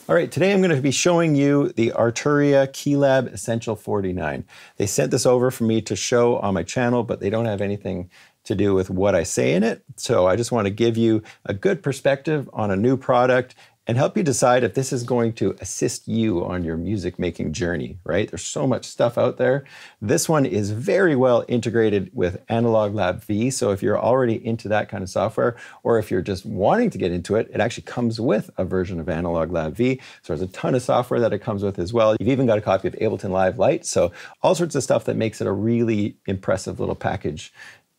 All right, today I'm going to be showing you the Arturia Keylab Essential 49. They sent this over for me to show on my channel, but they don't have anything to do with what I say in it. So I just want to give you a good perspective on a new product and help you decide if this is going to assist you on your music making journey, right? There's so much stuff out there. This one is very well integrated with Analog Lab V. So if you're already into that kind of software, or if you're just wanting to get into it, it actually comes with a version of Analog Lab V. So there's a ton of software that it comes with as well. You've even got a copy of Ableton Live Lite. So all sorts of stuff that makes it a really impressive little package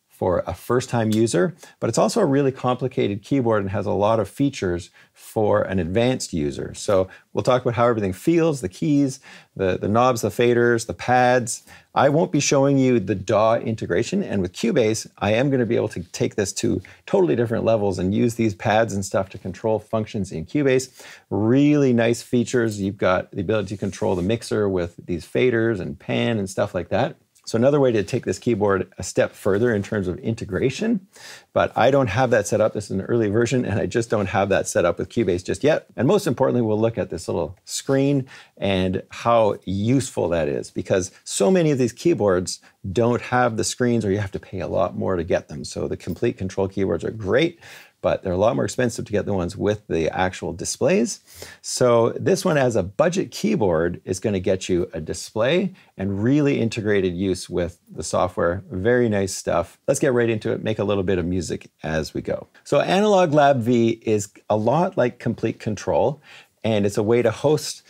for a first-time user, but it's also a really complicated keyboard and has a lot of features for an advanced user. So we'll talk about how everything feels, the keys, the knobs, the faders, the pads. I won't be showing you the DAW integration, and with Cubase, I am going to be able to take this to totally different levels and use these pads and stuff to control functions in Cubase. Really nice features. You've got the ability to control the mixer with these faders and pan and stuff like that. So another way to take this keyboard a step further in terms of integration, but I don't have that set up. This is an early version, and I just don't have that set up with Cubase just yet. And most importantly, we'll look at this little screen and how useful that is, because so many of these keyboards don't have the screens, or you have to pay a lot more to get them. So the complete control keyboards are great, but they're a lot more expensive to get the ones with the actual displays. So this one, as a budget keyboard, is going to get you a display and really integrated use with the software. Very nice stuff. Let's get right into it, make a little bit of music as we go. So Analog Lab V is a lot like Complete Control, and it's a way to host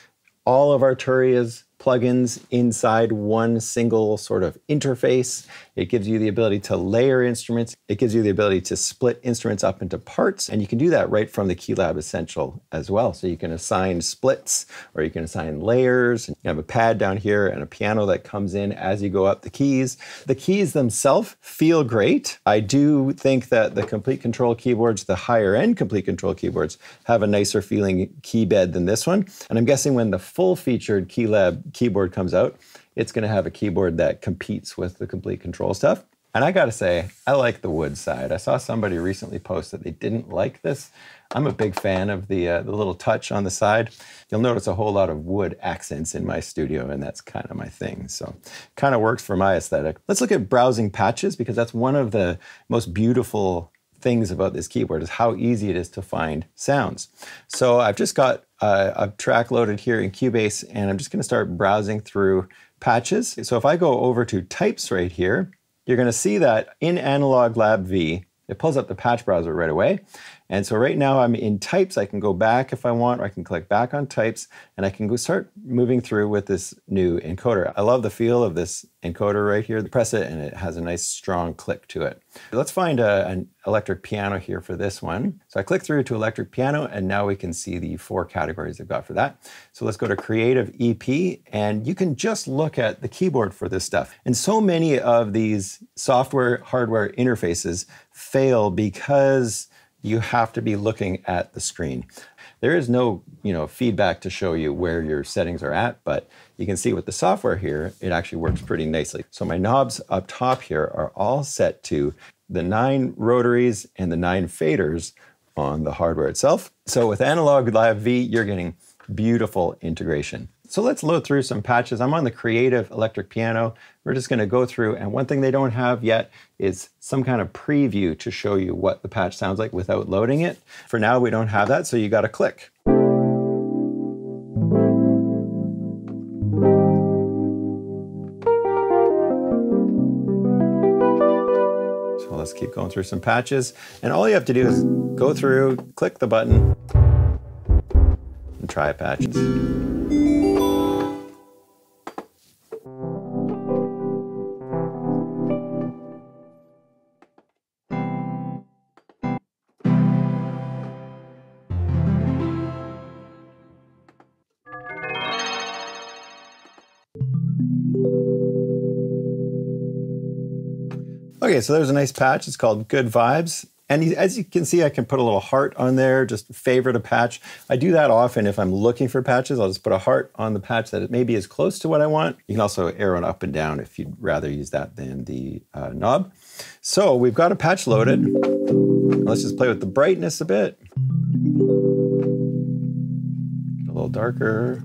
all of Arturia's plugins inside one single sort of interface. It gives you the ability to layer instruments. It gives you the ability to split instruments up into parts, and you can do that right from the Keylab Essential as well. So you can assign splits, or you can assign layers. You have a pad down here and a piano that comes in as you go up the keys. The keys themselves feel great. I do think that the Complete Control keyboards, the higher end Complete Control keyboards, have a nicer feeling key bed than this one. And I'm guessing when the full featured Keylab keyboard comes out, it's going to have a keyboard that competes with the Complete Control stuff. And I got to say, I like the wood side. I saw somebody recently post that they didn't like this. I'm a big fan of the little touch on the side. You'll notice a whole lot of wood accents in my studio, and that's kind of my thing. So kind of works for my aesthetic. Let's look at browsing patches, because that's one of the most beautiful things about this keyboard, is how easy it is to find sounds. So I've just got a track loaded here in Cubase, and I'm just going to start browsing through patches. So if I go over to types right here, you're going to see that in Analog Lab V, it pulls up the patch browser right away. And so right now I'm in types. I can go back if I want, or I can click back on types, and I can go start moving through with this new encoder. I love the feel of this encoder right here. Press it and it has a nice strong click to it. Let's find an electric piano here for this one. So I click through to electric piano, and now we can see the 4 categories I've got for that. So let's go to Creative EP, and you can just look at the keyboard for this stuff. And so many of these software hardware interfaces fail because you have to be looking at the screen. There is no, feedback to show you where your settings are at, but you can see with the software here, it actually works pretty nicely. So my knobs up top here are all set to the 9 rotaries and the 9 faders on the hardware itself. So with Analog Lab V, you're getting beautiful integration. So let's load through some patches. I'm on the Creative Electric Piano. We're just going to go through, and one thing they don't have yet is some kind of preview to show you what the patch sounds like without loading it. For now, we don't have that, so you got to click. So let's keep going through some patches. And all you have to do is go through, click the button, and try patches. Okay, so there's a nice patch. It's called Good Vibes. And as you can see, I can put a little heart on there, just favorite a patch. I do that often if I'm looking for patches. I'll just put a heart on the patch that it maybe is close to what I want. You can also arrow it up and down if you'd rather use that than the knob. So we've got a patch loaded. Let's just play with the brightness a bit. A little little darker.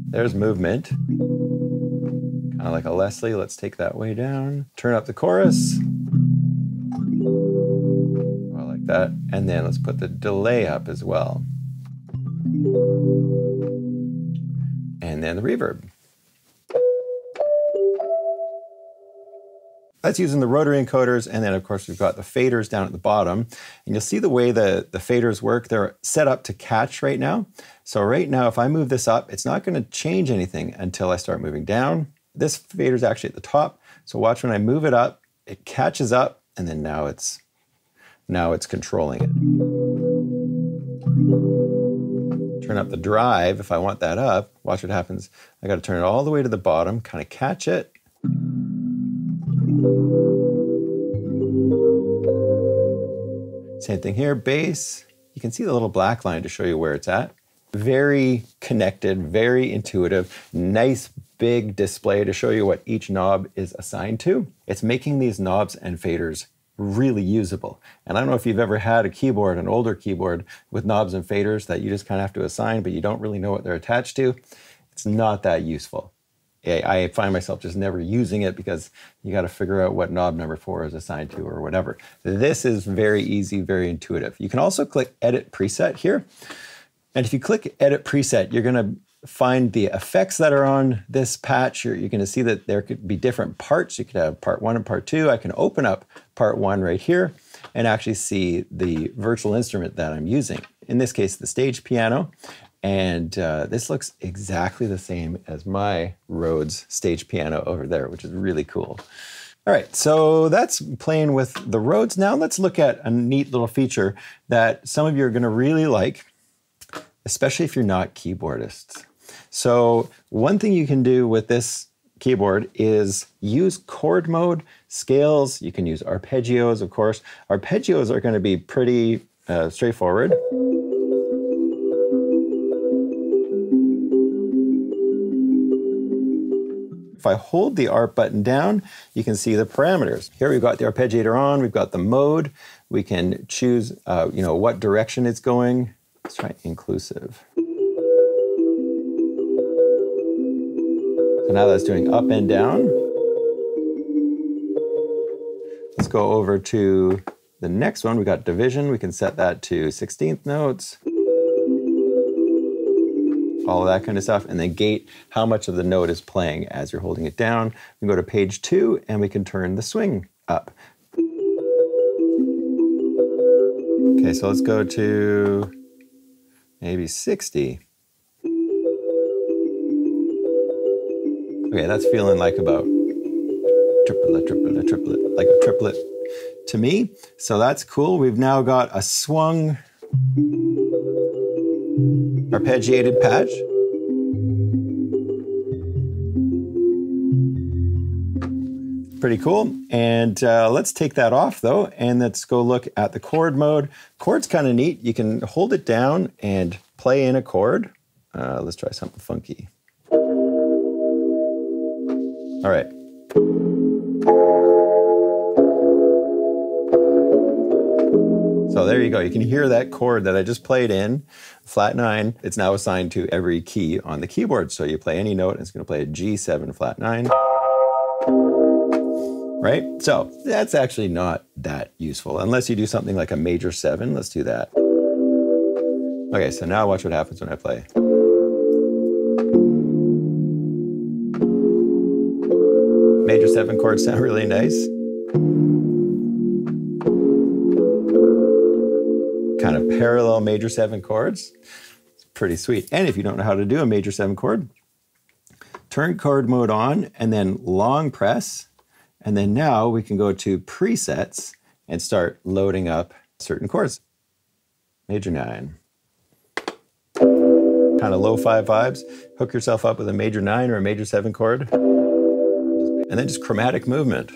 There's movement. Kind of like a Leslie. Let's take that way down. Turn up the chorus. I like that. And then let's put the delay up as well. And then the reverb. That's using the rotary encoders, and then of course we've got the faders down at the bottom. And you'll see the way the faders work. They're set up to catch right now. So right now, if I move this up, it's not going to change anything until I start moving down. This fader's actually at the top. So watch when I move it up, it catches up, and then now it's controlling it. Turn up the drive if I want that up. Watch what happens. I got to turn it all the way to the bottom, kind of catch it. Same thing here, bass. You can see the little black line to show you where it's at. Very connected, very intuitive, nice big display to show you what each knob is assigned to. It's making these knobs and faders really usable. And I don't know if you've ever had a keyboard, an older keyboard with knobs and faders that you just kind of have to assign, but you don't really know what they're attached to. It's not that useful. I find myself just never using it because you got to figure out what knob number 4 is assigned to or whatever. This is very easy, very intuitive. You can also click Edit Preset here. And if you click Edit Preset, you're going to find the effects that are on this patch. You're going to see that there could be different parts. You could have part 1 and part 2. I can open up part 1 right here and actually see the virtual instrument that I'm using. In this case, the stage piano. And this looks exactly the same as my Rhodes stage piano over there, which is really cool. All right, so that's playing with the Rhodes. Now let's look at a neat little feature that some of you are going to really like, especially if you're not keyboardists. So one thing you can do with this keyboard is use chord mode, scales. You can use arpeggios, of course. Arpeggios are going to be pretty straightforward. If I hold the ARP button down, you can see the parameters. Here we've got the arpeggiator on, we've got the mode. We can choose what direction it's going. Let's try inclusive. So now that's doing up and down. Let's go over to the next one. We got division. We can set that to 16th notes. All of that kind of stuff, and then gate how much of the note is playing as you're holding it down. We can go to page 2 and we can turn the swing up. Okay, so let's go to maybe 60. Okay, that's feeling like about triplet, triplet, triplet, like a triplet to me. So that's cool. We've now got a swung arpeggiated patch. Pretty cool. And let's take that off though, and let's go look at the chord mode. Chord's kind of neat. You can hold it down and play in a chord. Let's try something funky. All right. So there you go. You can hear that chord that I just played in, flat 9. It's now assigned to every key on the keyboard. So you play any note, and it's going to play a G7 flat 9. Right? So that's actually not that useful, unless you do something like a major 7. Let's do that. Okay, so now watch what happens when I play. Major 7 chords sound really nice. Kind of parallel major 7 chords. It's pretty sweet. And if you don't know how to do a major 7 chord, turn chord mode on and then long press. And then now we can go to presets and start loading up certain chords. Major 9. Kind of low 5 vibes. Hook yourself up with a major 9 or a major 7 chord. And then just chromatic movement.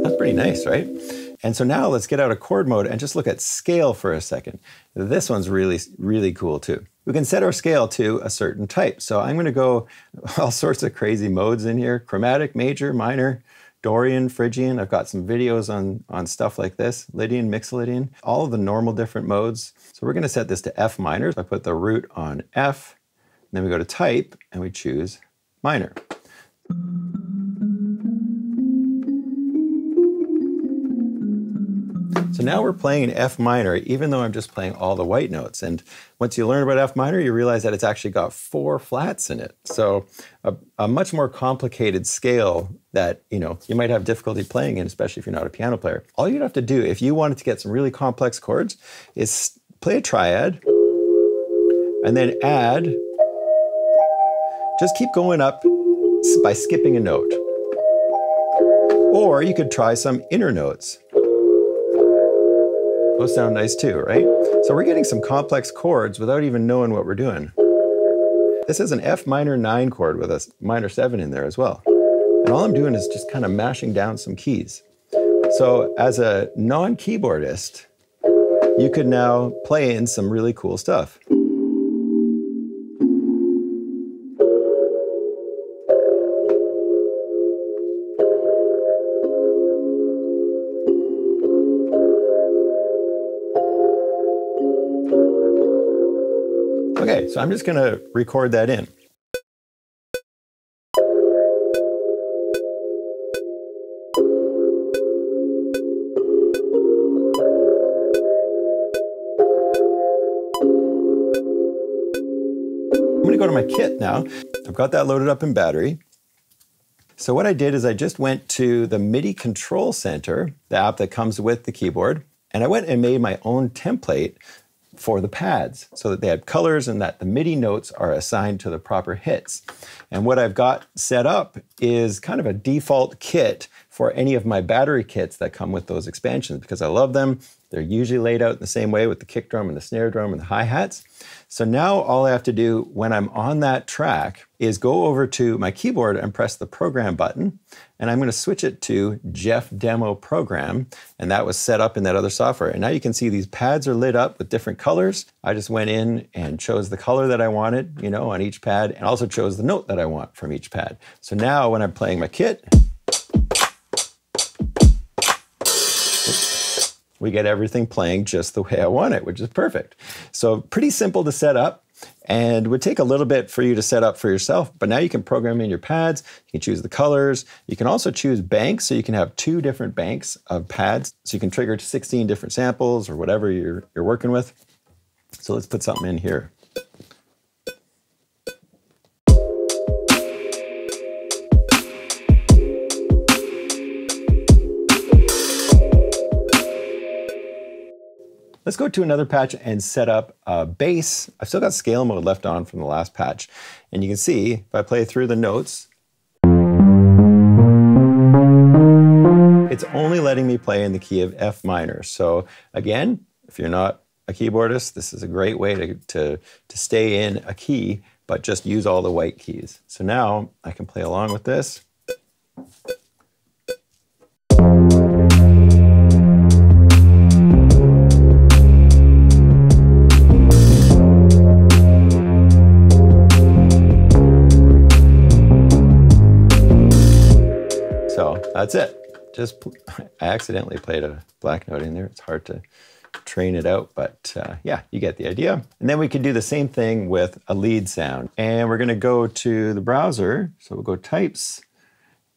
That's pretty nice, right? And so now let's get out of chord mode and just look at scale for a second. This one's really, really cool too. We can set our scale to a certain type. So I'm gonna go all sorts of crazy modes in here: chromatic, major, minor, Dorian, Phrygian. I've got some videos on stuff like this, Lydian, Mixolydian, all of the normal different modes. So we're gonna set this to F minor. I put the root on F, and then we go to type and we choose minor. So now we're playing in F minor, even though I'm just playing all the white notes. And once you learn about F minor, you realize that it's actually got 4 flats in it. So a much more complicated scale that, you know, you might have difficulty playing in, especially if you're not a piano player. All you'd have to do if you wanted to get some really complex chords is play a triad and then add, just keep going up by skipping a note. Or you could try some inner notes. Those sound nice too, right? So we're getting some complex chords without even knowing what we're doing. This is an F minor 9 chord with a minor 7 in there as well. And all I'm doing is just kind of mashing down some keys. So as a non-keyboardist, you could now play in some really cool stuff. Okay, so I'm just going to record that in. I'm going to go to my kit now. I've got that loaded up in battery. So what I did is I just went to the MIDI Control Center, the app that comes with the keyboard, and I went and made my own template for the pads so that they had colors and that the MIDI notes are assigned to the proper hits. And what I've got set up is kind of a default kit for any of my battery kits that come with those expansions because I love them. They're usually laid out in the same way with the kick drum and the snare drum and the hi-hats. So now all I have to do when I'm on that track is go over to my keyboard and press the program button. And I'm going to switch it to Jeff Demo Program. And that was set up in that other software. And now you can see these pads are lit up with different colors. I just went in and chose the color that I wanted, you know, on each pad, and also chose the note that I want from each pad. So now when I'm playing my kit, we get everything playing just the way I want it, which is perfect. So pretty simple to set up and would take a little bit for you to set up for yourself, but now you can program in your pads, you can choose the colors, you can also choose banks, so you can have 2 different banks of pads, so you can trigger 16 different samples or whatever you're working with. So let's put something in here. Let's go to another patch and set up a bass. I've still got scale mode left on from the last patch. And you can see, if I play through the notes, it's only letting me play in the key of F minor. So again, if you're not a keyboardist, this is a great way to stay in a key, but just use all the white keys. So now I can play along with this. So that's it. I accidentally played a black note in there. It's hard to train it out, but yeah, you get the idea. And then we can do the same thing with a lead sound. And we're gonna go to the browser. So we'll go types,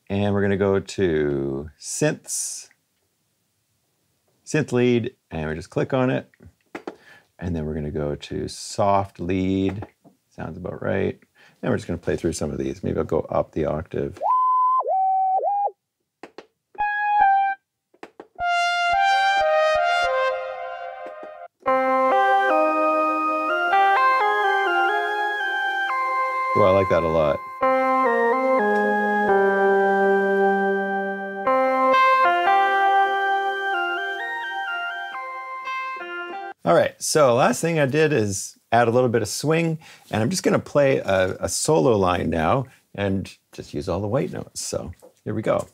and we're gonna go to synths, synth lead, and we just click on it. And then we're gonna go to soft lead. Sounds about right. And we're just gonna play through some of these. Maybe I'll go up the octave. Oh, I like that a lot. All right, so last thing I did is add a little bit of swing, and I'm just gonna play a solo line now and just use all the white notes. So here we go.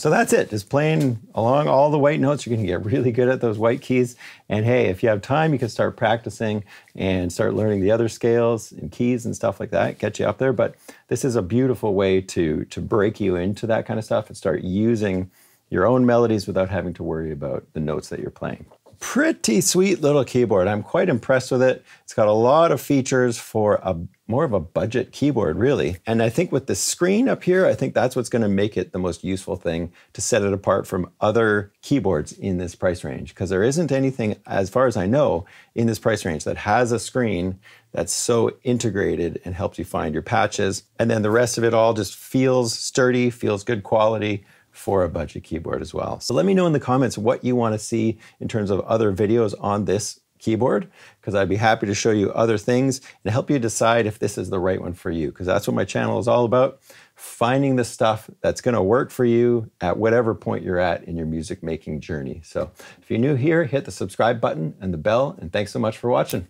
So that's it, just playing along all the white notes. You're gonna get really good at those white keys. And hey, if you have time, you can start practicing and start learning the other scales and keys and stuff like that, get you up there. But this is a beautiful way to break you into that kind of stuff and start using your own melodies without having to worry about the notes that you're playing. Pretty sweet little keyboard. I'm quite impressed with it. It's got a lot of features for more of a budget keyboard, really. And I think with the screen up here, I think that's what's going to make it the most useful thing to set it apart from other keyboards in this price range. Because there isn't anything, as far as I know, in this price range that has a screen that's so integrated and helps you find your patches. And then the rest of it all just feels sturdy, feels good quality for a budget keyboard as well. So let me know in the comments what you want to see in terms of other videos on this keyboard, because I'd be happy to show you other things and help you decide if this is the right one for you, because that's what my channel is all about, finding the stuff that's going to work for you at whatever point you're at in your music making journey. So if you're new here, hit the subscribe button and the bell, and thanks so much for watching.